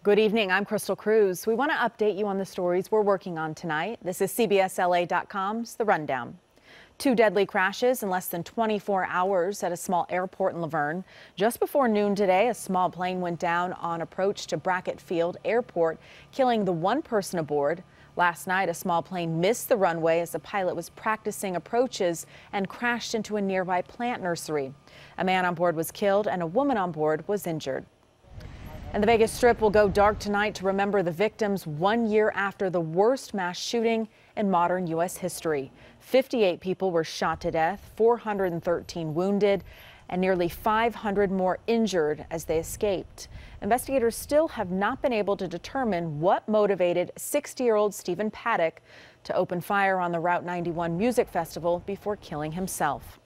Good evening. I'm Crystal Cruz. We want to update you on the stories we're working on tonight. This is CBSLA.com's The Rundown. Two deadly crashes in less than 24 hours at a small airport in Verne. Just before noon today, a small plane went down on approach to Brackett Field Airport, killing the one person aboard. Last night, a small plane missed the runway as the pilot was practicing approaches and crashed into a nearby plant nursery. A man on board was killed and a woman on board was injured. And the Vegas Strip will go dark tonight to remember the victims 1 year after the worst mass shooting in modern U.S. history. 58 people were shot to death, 413 wounded, and nearly 500 more injured as they escaped. Investigators still have not been able to determine what motivated 60-year-old Stephen Paddock to open fire on the Route 91 Music Festival before killing himself.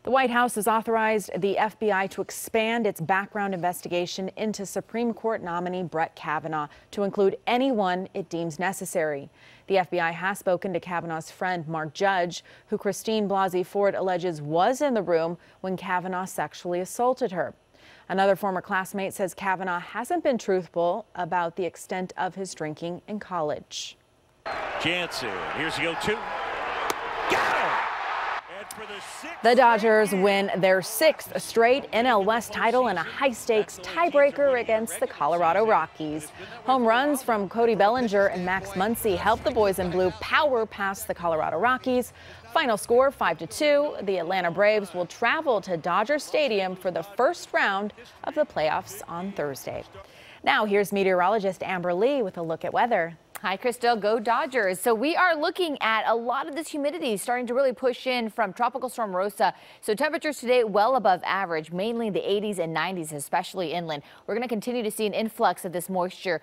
The White House has authorized the FBI to expand its background investigation into Supreme Court nominee Brett Kavanaugh to include anyone it deems necessary. The FBI has spoken to Kavanaugh's friend Mark Judge, who Christine Blasey Ford alleges was in the room when Kavanaugh sexually assaulted her. Another former classmate says Kavanaugh hasn't been truthful about the extent of his drinking in college. Jansen, here's the 0-2. Got him! The Dodgers win their sixth straight NL West title in a high-stakes tiebreaker against the Colorado Rockies. Home runs from Cody Bellinger and Max Muncy helped the boys in blue power past the Colorado Rockies. Final score 5-2. The Atlanta Braves will travel to Dodger Stadium for the first round of the playoffs on Thursday. Now here's meteorologist Amber Lee with a look at weather. Hi, Crystal. Go Dodgers. So we are looking at a lot of this humidity starting to really push in from Tropical Storm Rosa. So temperatures today well above average, mainly the 80s and 90s, especially inland. We're going to continue to see an influx of this moisture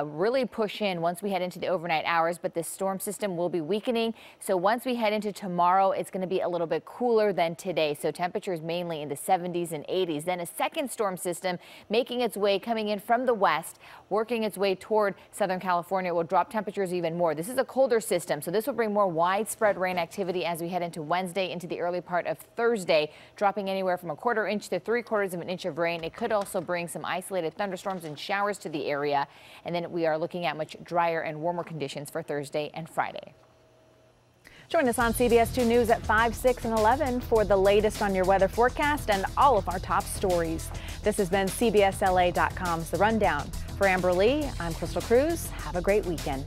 really push in once we head into the overnight hours. But this storm system will be weakening. So once we head into tomorrow, it's going to be a little bit cooler than today. So temperatures mainly in the 70s and 80s. Then a second storm system making its way, coming in from the west, working its way toward Southern California. Will drop temperatures even more. This is a colder system, so this will bring more widespread rain activity as we head into Wednesday into the early part of Thursday, dropping anywhere from 1/4 inch to 3/4 of an inch of rain. It could also bring some isolated thunderstorms and showers to the area, and then we are looking at much drier and warmer conditions for Thursday and Friday. Join us on CBS 2 News at 5, 6, and 11 for the latest on your weather forecast and all of our top stories. This has been CBSLA.com's The Rundown. For Amber Lee, I'm Crystal Cruz. Have a great weekend.